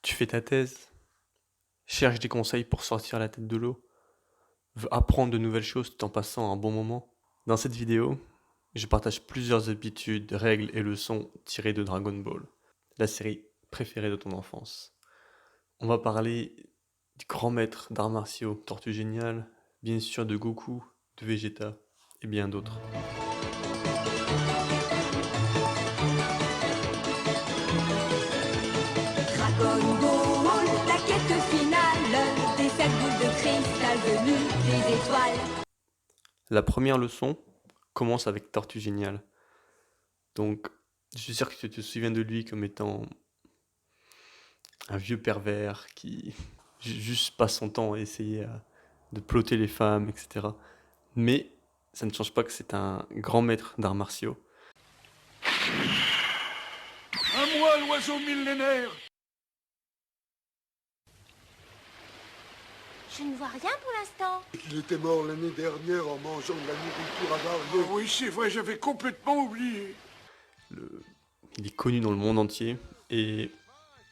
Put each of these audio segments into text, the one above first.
Tu fais ta thèse, cherche des conseils pour sortir la tête de l'eau, veux apprendre de nouvelles choses tout en passant un bon moment. Dans cette vidéo, je partage plusieurs habitudes, règles et leçons tirées de Dragon Ball, la série préférée de ton enfance. On va parler du grand maître d'arts martiaux, Tortue Géniale, bien sûr de Goku, de Vegeta et bien d'autres. Dragon Ball, la quête finale des 7 boules de cristal venues des étoiles. La première leçon commence avec Tortue Géniale. Donc, je suis sûr que tu te souviens de lui comme étant un vieux pervers qui juste passe son temps à essayer de plotter les femmes, etc. Mais ça ne change pas que c'est un grand maître d'arts martiaux. À moi, l'oiseau millénaire! Je ne vois rien pour l'instant. Il était mort l'année dernière en mangeant de la nourriture avariée. Oui, c'est vrai, j'avais complètement oublié. Il est connu dans le monde entier. Et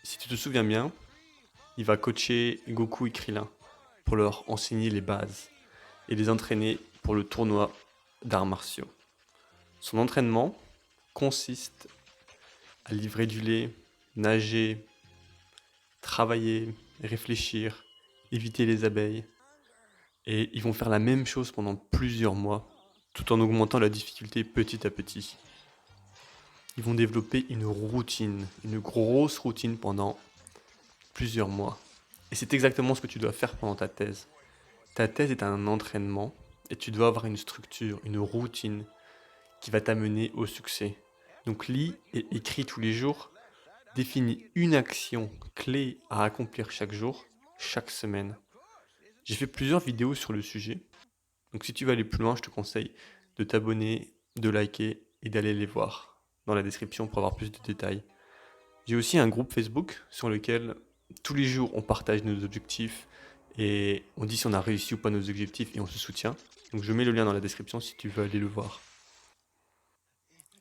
si tu te souviens bien, il va coacher Goku et Krillin pour leur enseigner les bases et les entraîner pour le tournoi d'arts martiaux. Son entraînement consiste à livrer du lait, nager, travailler, réfléchir, éviter les abeilles. Et ils vont faire la même chose pendant plusieurs mois, tout en augmentant la difficulté petit à petit. Ils vont développer une routine, une grosse routine pendant plusieurs mois. Et c'est exactement ce que tu dois faire pendant ta thèse. Ta thèse est un entraînement et tu dois avoir une structure, une routine qui va t'amener au succès. Donc lis et écris tous les jours. Définis une action clé à accomplir chaque jour, chaque semaine. J'ai fait plusieurs vidéos sur le sujet. Donc si tu veux aller plus loin, je te conseille de t'abonner, de liker et d'aller les voir dans la description pour avoir plus de détails. J'ai aussi un groupe Facebook sur lequel tous les jours on partage nos objectifs et on dit si on a réussi ou pas nos objectifs et on se soutient. Donc je mets le lien dans la description si tu veux aller le voir.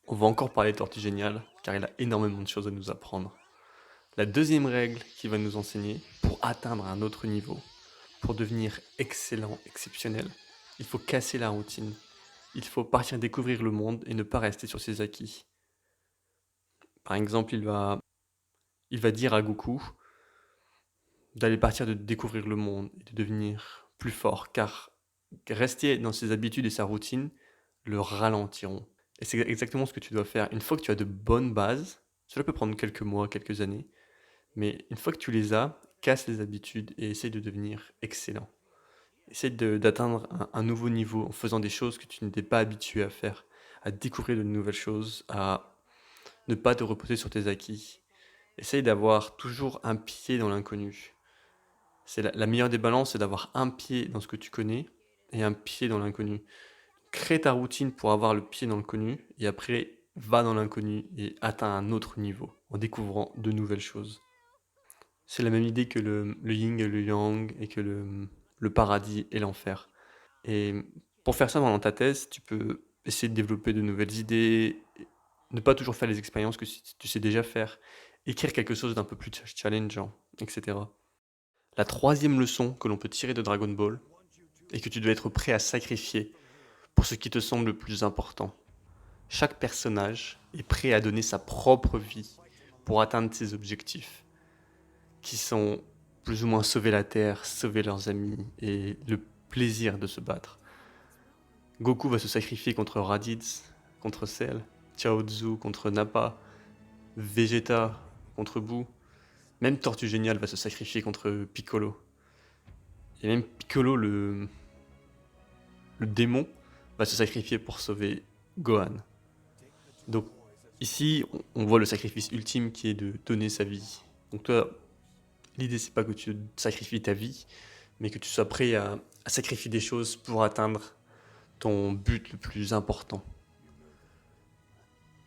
On va encore parler de Tortue Géniale car il a énormément de choses à nous apprendre. La deuxième règle qu'il va nous enseigner pour atteindre un autre niveau, pour devenir excellent, exceptionnel, il faut casser la routine. Il faut partir découvrir le monde et ne pas rester sur ses acquis. Par exemple, il va dire à Goku d'aller partir de découvrir le monde et de devenir plus fort, car rester dans ses habitudes et sa routine le ralentiront. Et c'est exactement ce que tu dois faire. Une fois que tu as de bonnes bases, cela peut prendre quelques mois, quelques années, mais une fois que tu les as, casse les habitudes et essaye de devenir excellent. Essaye d'atteindre un nouveau niveau en faisant des choses que tu n'étais pas habitué à faire, à découvrir de nouvelles choses, à ne pas te reposer sur tes acquis. Essaye d'avoir toujours un pied dans l'inconnu. C'est la meilleure des balances, c'est d'avoir un pied dans ce que tu connais et un pied dans l'inconnu. Crée ta routine pour avoir le pied dans le connu et après va dans l'inconnu et atteins un autre niveau en découvrant de nouvelles choses. C'est la même idée que le yin et le yang et que le paradis et l'enfer. Et pour faire ça dans ta thèse, tu peux essayer de développer de nouvelles idées, ne pas toujours faire les expériences que tu sais déjà faire, écrire quelque chose d'un peu plus challengeant, etc. La troisième leçon que l'on peut tirer de Dragon Ball est que tu dois être prêt à sacrifier pour ce qui te semble le plus important. Chaque personnage est prêt à donner sa propre vie pour atteindre ses objectifs, qui sont plus ou moins sauver la Terre, sauver leurs amis et le plaisir de se battre. Goku va se sacrifier contre Raditz, contre Cell, Chaozu contre Nappa, Vegeta contre Boo. Même Tortue Géniale va se sacrifier contre Piccolo. Et même Piccolo, le démon, va se sacrifier pour sauver Gohan. Donc ici, on voit le sacrifice ultime qui est de donner sa vie. Donc toi, l'idée c'est pas que tu sacrifies ta vie, mais que tu sois prêt à sacrifier des choses pour atteindre ton but le plus important.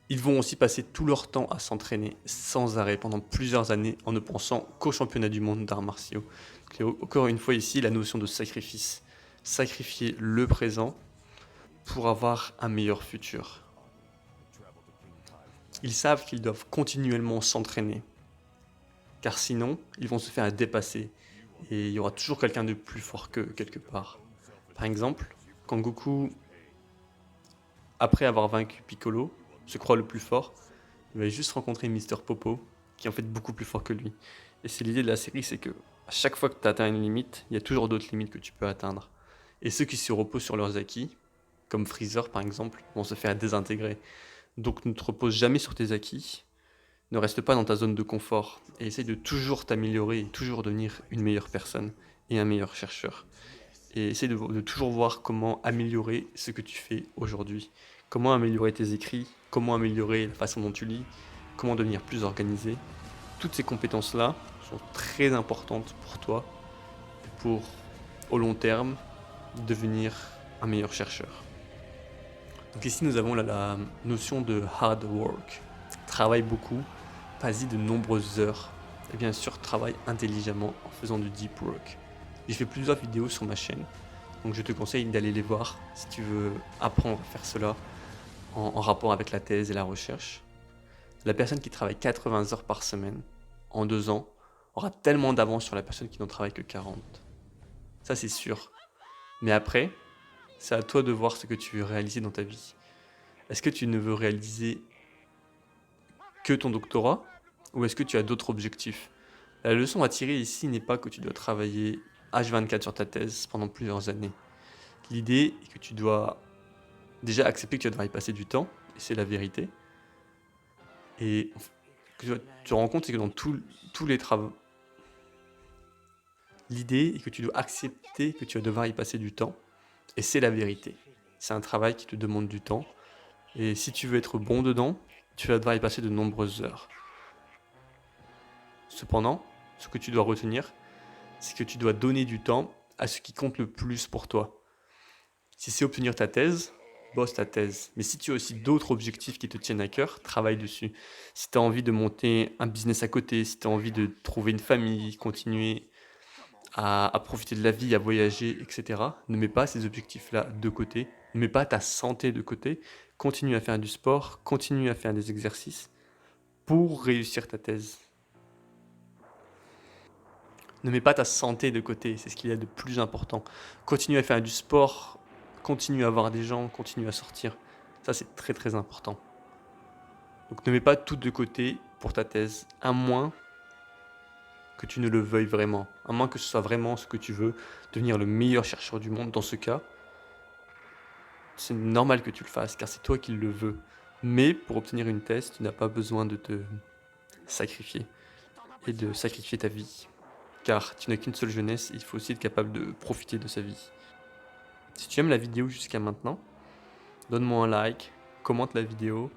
Ils vont aussi passer tout leur temps à s'entraîner sans arrêt pendant plusieurs années en ne pensant qu'au championnat du monde d'arts martiaux. Donc, encore une fois ici, la notion de sacrifice. Sacrifier le présent pour avoir un meilleur futur. Ils savent qu'ils doivent continuellement s'entraîner. car sinon, ils vont se faire dépasser. Et il y aura toujours quelqu'un de plus fort qu'eux, quelque part. Par exemple, quand Goku, après avoir vaincu Piccolo, se croit le plus fort, il va juste rencontrer Mister Popo, qui est en fait beaucoup plus fort que lui. Et c'est l'idée de la série, c'est que à chaque fois que tu atteins une limite, il y a toujours d'autres limites que tu peux atteindre. Et ceux qui se reposent sur leurs acquis, comme Freezer par exemple, vont se faire désintégrer. Donc ne te repose jamais sur tes acquis, ne reste pas dans ta zone de confort, et essaye de toujours t'améliorer et toujours devenir une meilleure personne et un meilleur chercheur. Et essaye de toujours voir comment améliorer ce que tu fais aujourd'hui. Comment améliorer tes écrits, comment améliorer la façon dont tu lis, comment devenir plus organisé. Toutes ces compétences-là sont très importantes pour toi, pour, au long terme, devenir un meilleur chercheur. Donc ici, nous avons la notion de hard work. Travaille beaucoup, passe-y de nombreuses heures, et bien sûr, travaille intelligemment en faisant du deep work. J'ai fait plusieurs vidéos sur ma chaîne, donc je te conseille d'aller les voir si tu veux apprendre à faire cela en rapport avec la thèse et la recherche. La personne qui travaille 80 heures par semaine, en 2 ans, aura tellement d'avance sur la personne qui n'en travaille que 40. Ça, c'est sûr. Mais après, c'est à toi de voir ce que tu veux réaliser dans ta vie. Est-ce que tu ne veux réaliser que ton doctorat ou est-ce que tu as d'autres objectifs? La leçon à tirer ici n'est pas que tu dois travailler H24 sur ta thèse pendant plusieurs années. L'idée est que tu dois déjà accepter que tu vas devoir y passer du temps, et c'est la vérité. Et que tu te rends compte, c'est que dans tous les travaux, l'idée est que tu dois accepter que tu vas devoir y passer du temps, et c'est la vérité. C'est un travail qui te demande du temps, et si tu veux être bon dedans, tu vas devoir y passer de nombreuses heures. Cependant, ce que tu dois retenir, c'est que tu dois donner du temps à ce qui compte le plus pour toi. Si c'est obtenir ta thèse, bosse ta thèse. Mais si tu as aussi d'autres objectifs qui te tiennent à cœur, travaille dessus. Si tu as envie de monter un business à côté, si tu as envie de trouver une famille, continuer à profiter de la vie, à voyager, etc., ne mets pas ces objectifs-là de côté. Ne mets pas ta santé de côté. Continue à faire du sport, continue à faire des exercices pour réussir ta thèse. Ne mets pas ta santé de côté, c'est ce qu'il y a de plus important. Continue à faire du sport, continue à voir des gens, continue à sortir. Ça, c'est très très important. Donc ne mets pas tout de côté pour ta thèse, à moins que tu ne le veuilles vraiment, à moins que ce soit vraiment ce que tu veux, devenir le meilleur chercheur du monde. Dans ce cas, c'est normal que tu le fasses, car c'est toi qui le veux. Mais pour obtenir une thèse, tu n'as pas besoin de te sacrifier et de sacrifier ta vie. Car tu n'as qu'une seule jeunesse, il faut aussi être capable de profiter de sa vie. Si tu aimes la vidéo jusqu'à maintenant, donne-moi un like, commente la vidéo,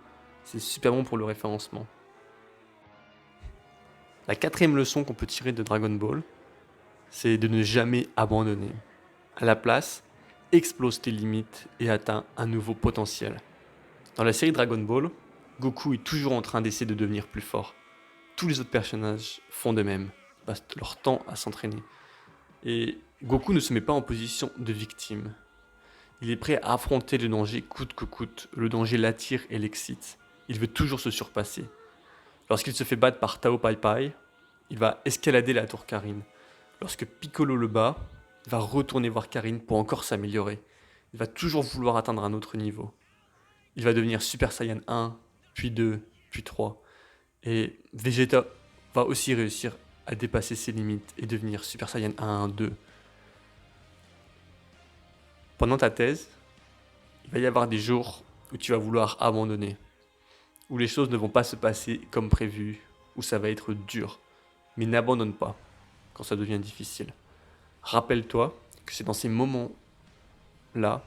c'est super bon pour le référencement. La 4e leçon qu'on peut tirer de Dragon Ball, c'est de ne jamais abandonner. À la place, explose tes limites et atteins un nouveau potentiel. Dans la série Dragon Ball, Goku est toujours en train d'essayer de devenir plus fort. Tous les autres personnages font de même. Passent leur temps à s'entraîner. Et Goku ne se met pas en position de victime. Il est prêt à affronter le danger coûte que coûte. Le danger l'attire et l'excite. Il veut toujours se surpasser. Lorsqu'il se fait battre par Tao Pai Pai, il va escalader la tour Karin. Lorsque Piccolo le bat, il va retourner voir Karin pour encore s'améliorer. Il va toujours vouloir atteindre un autre niveau. Il va devenir Super Saiyan 1, puis 2, puis 3. Et Vegeta va aussi réussir à dépasser ses limites et devenir Super Saiyan 1, 2. Pendant ta thèse, il va y avoir des jours où tu vas vouloir abandonner, où les choses ne vont pas se passer comme prévu, où ça va être dur. Mais n'abandonne pas quand ça devient difficile. Rappelle-toi que c'est dans ces moments-là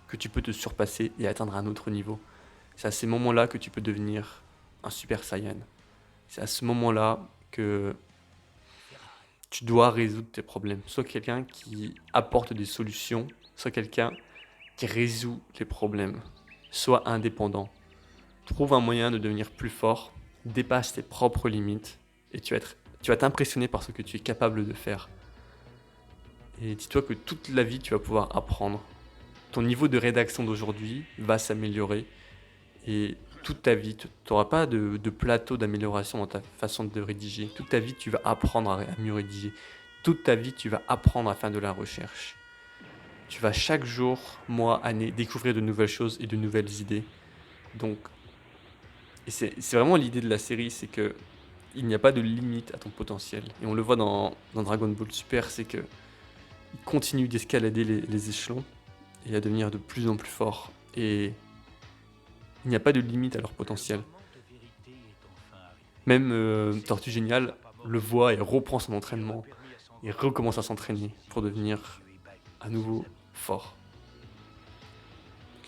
que tu peux te surpasser et atteindre un autre niveau. C'est à ces moments-là que tu peux devenir un Super Saiyan. C'est à ce moment-là que tu dois résoudre tes problèmes. Sois quelqu'un qui apporte des solutions, sois quelqu'un qui résout les problèmes. Sois indépendant. Trouve un moyen de devenir plus fort, dépasse tes propres limites et tu vas t'impressionner par ce que tu es capable de faire. Et dis-toi que toute la vie, tu vas pouvoir apprendre. Ton niveau de rédaction d'aujourd'hui va s'améliorer et toute ta vie. Tu n'auras pas de plateau d'amélioration dans ta façon de rédiger. Toute ta vie, tu vas apprendre à mieux rédiger. Toute ta vie, tu vas apprendre à faire de la recherche. Tu vas chaque jour, mois, année, découvrir de nouvelles choses et de nouvelles idées. Donc, et c'est vraiment l'idée de la série, c'est que il n'y a pas de limite à ton potentiel. Et on le voit dans Dragon Ball Super, c'est que il continue d'escalader les échelons et à devenir de plus en plus fort. Et il n'y a pas de limite à leur potentiel. Même Tortue Géniale le voit et reprend son entraînement et recommence à s'entraîner pour devenir à nouveau fort.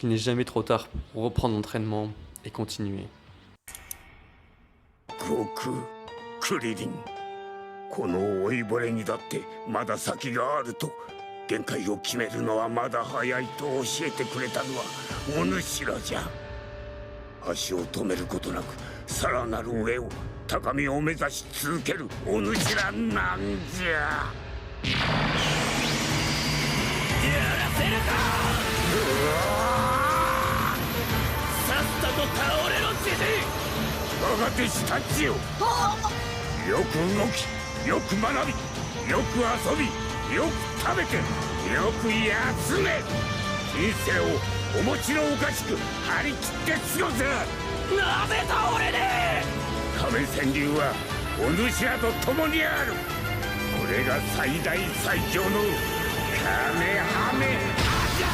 Il n'est jamais trop tard pour reprendre l'entraînement et continuer. 悟空クリリンこの老いぼれにだってまだ先があると限界を決めるのはまだ早いと教えてくれたのはお主らじゃ足を止めることなくさらなる上を高みを目指し続けるお主らなんじゃやらせるかさっさと倒れろジジイ我が弟子たちよよく動きよく学びよく遊びよく食べてよく休め人生をお餅のおかしく張り切って過ごせなぜ倒れねえ亀川流はお主らと共にあるこれが最大最強のカメハメハじゃ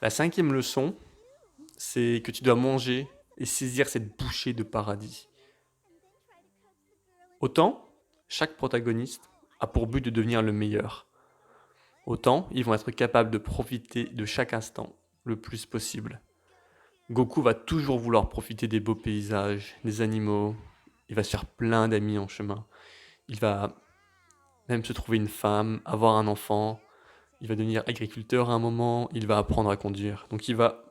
La cinquième leçon, c'est que tu dois manger et saisir cette bouchée de paradis. Autant, chaque protagoniste a pour but de devenir le meilleur. Autant, ils vont être capables de profiter de chaque instant le plus possible. Goku va toujours vouloir profiter des beaux paysages, des animaux. Il va se faire plein d'amis en chemin. Il va même se trouver une femme, avoir un enfant. Il va devenir agriculteur à un moment. Il va apprendre à conduire. Donc il va,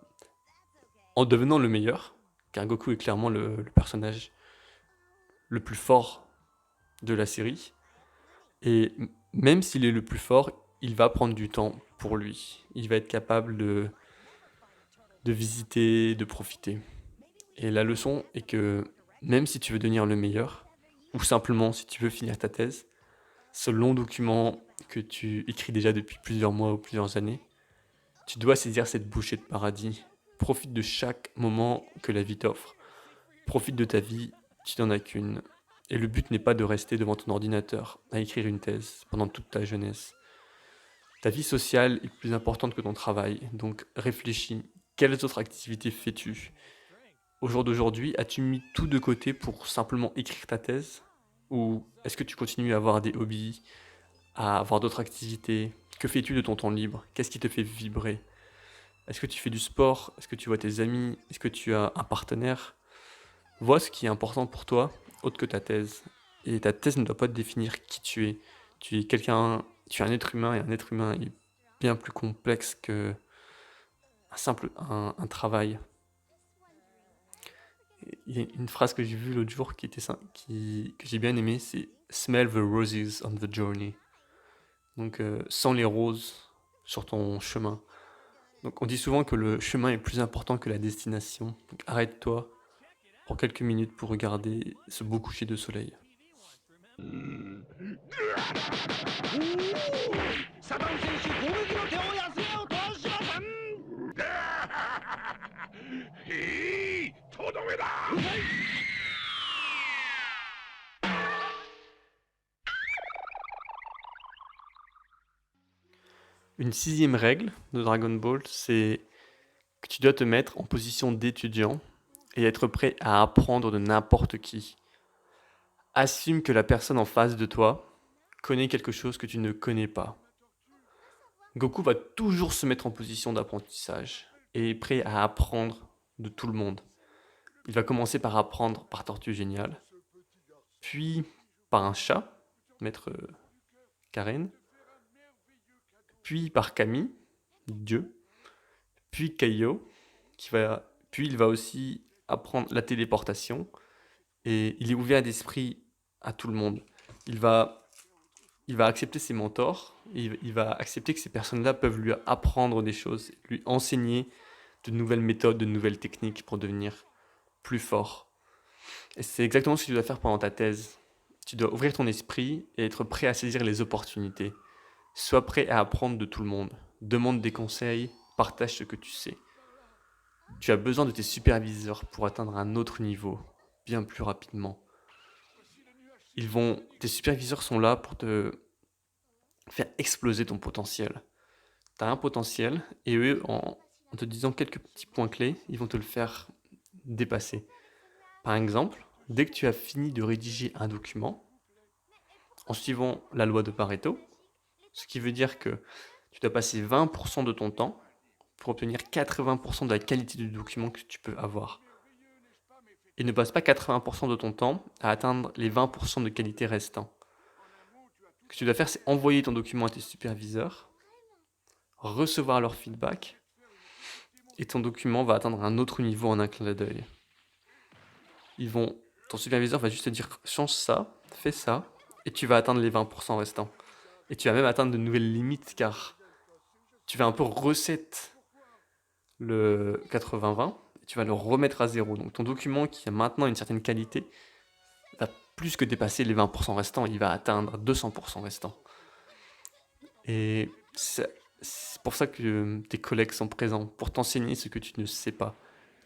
en devenant le meilleur, car Goku est clairement le personnage le plus fort de la série. Et même s'il est le plus fort, il va prendre du temps pour lui. Il va être capable de visiter, de profiter. Et la leçon est que même si tu veux devenir le meilleur, ou simplement si tu veux finir ta thèse, ce long document que tu écris déjà depuis plusieurs mois ou plusieurs années, tu dois saisir cette bouchée de paradis. Profite de chaque moment que la vie t'offre. Profite de ta vie, tu n'en as qu'une. Et le but n'est pas de rester devant ton ordinateur à écrire une thèse pendant toute ta jeunesse. Ta vie sociale est plus importante que ton travail, donc réfléchis. Quelles autres activités fais-tu? Au jour d'aujourd'hui, as-tu mis tout de côté pour simplement écrire ta thèse? Ou est-ce que tu continues à avoir des hobbies, à avoir d'autres activités? Que fais-tu de ton temps libre? Qu'est-ce qui te fait vibrer? Est-ce que tu fais du sport? Est-ce que tu vois tes amis? Est-ce que tu as un partenaire? Vois ce qui est important pour toi, autre que ta thèse. Et ta thèse ne doit pas te définir qui tu es. Tu es quelqu'un, tu es un être humain, et un être humain est bien plus complexe que un travail. Il y a une phrase que j'ai vue l'autre jour que j'ai bien aimée, c'est Smell the roses on the journey. Donc, sens les roses sur ton chemin. Donc, on dit souvent que le chemin est plus important que la destination. Donc, arrête-toi pour quelques minutes pour regarder ce beau coucher de soleil. サダン選手攻撃の手を休めようとはしませんいいとどめだ Une sixième règle de Dragon Ball, c'est que tu dois te mettre en position d'étudiant et être prêt à apprendre de n'importe qui. Assume que la personne en face de toi connaît quelque chose que tu ne connais pas. Goku va toujours se mettre en position d'apprentissage et est prêt à apprendre de tout le monde. Il va commencer par apprendre par Tortue Géniale, puis par un chat, Maître Karen, puis par Camille, Dieu, puis Kaio, puis il va aussi apprendre la téléportation, et il est ouvert d'esprit à tout le monde. Il va accepter ses mentors, il va accepter que ces personnes-là peuvent lui apprendre des choses, lui enseigner de nouvelles méthodes, de nouvelles techniques pour devenir plus fort. Et c'est exactement ce que tu dois faire pendant ta thèse. Tu dois ouvrir ton esprit et être prêt à saisir les opportunités. Sois prêt à apprendre de tout le monde. Demande des conseils, partage ce que tu sais. Tu as besoin de tes superviseurs pour atteindre un autre niveau, bien plus rapidement. Tes superviseurs sont là pour te faire exploser ton potentiel. Tu as un potentiel et eux, en te disant quelques petits points clés, ils vont te le faire dépasser. Par exemple, dès que tu as fini de rédiger un document, en suivant la loi de Pareto, ce qui veut dire que tu dois passer 20% de ton temps pour obtenir 80% de la qualité du document que tu peux avoir. Et ne passe pas 80% de ton temps à atteindre les 20% de qualité restants. Ce que tu dois faire, c'est envoyer ton document à tes superviseurs, recevoir leur feedback, et ton document va atteindre un autre niveau en un clin d'œil. Ton superviseur va juste te dire change ça, fais ça, et tu vas atteindre les 20% restants. Et tu vas même atteindre de nouvelles limites car tu vas un peu reset le 80-20 et tu vas le remettre à zéro. Donc ton document qui a maintenant une certaine qualité va plus que dépasser les 20% restants, il va atteindre 200% restants. Et c'est pour ça que tes collègues sont présents, pour t'enseigner ce que tu ne sais pas.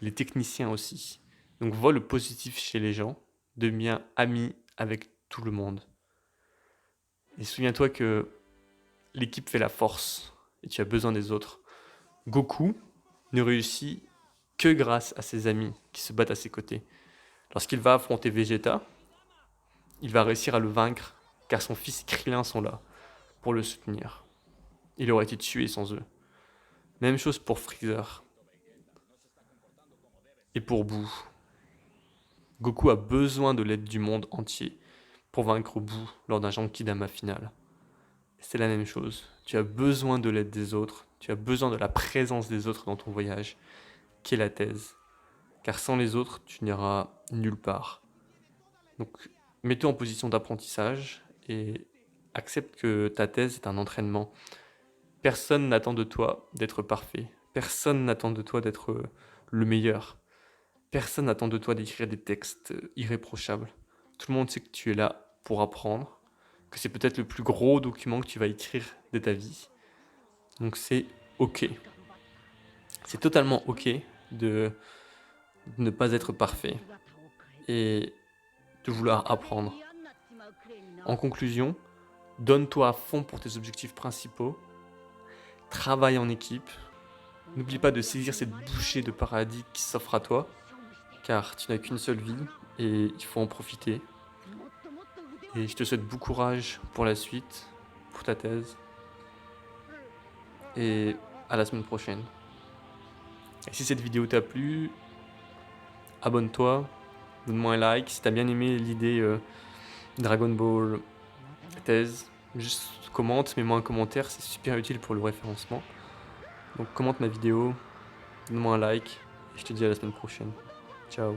Les techniciens aussi. Donc vois le positif chez les gens, deviens ami avec tout le monde. Et souviens-toi que l'équipe fait la force et tu as besoin des autres. Goku ne réussit que grâce à ses amis qui se battent à ses côtés. Lorsqu'il va affronter Vegeta, il va réussir à le vaincre car son fils et Krillin sont là pour le soutenir. Il aurait été tué sans eux. Même chose pour Freezer. Et pour Boo. Goku a besoin de l'aide du monde entier pour vaincre Boo lors d'un Genkidama final. C'est la même chose. Tu as besoin de l'aide des autres. Tu as besoin de la présence des autres dans ton voyage, qui est la thèse. Car sans les autres, tu n'iras nulle part. Donc, mets-toi en position d'apprentissage et accepte que ta thèse est un entraînement. Personne n'attend de toi d'être parfait. Personne n'attend de toi d'être le meilleur. Personne n'attend de toi d'écrire des textes irréprochables. Tout le monde sait que tu es là pour apprendre, que c'est peut-être le plus gros document que tu vas écrire de ta vie. Donc c'est ok. C'est totalement ok de ne pas être parfait et de vouloir apprendre. En conclusion, donne-toi à fond pour tes objectifs principaux, travaille en équipe, n'oublie pas de saisir cette bouchée de paradis qui s'offre à toi, car tu n'as qu'une seule vie et il faut en profiter. Et je te souhaite beaucoup courage pour la suite, pour ta thèse. Et à la semaine prochaine. Et si cette vidéo t'a plu, abonne-toi, donne-moi un like. Si t'as bien aimé l'idée Dragon Ball thèse, juste commente, mets-moi un commentaire, c'est super utile pour le référencement. Donc commente ma vidéo, donne-moi un like, et je te dis à la semaine prochaine. Ciao.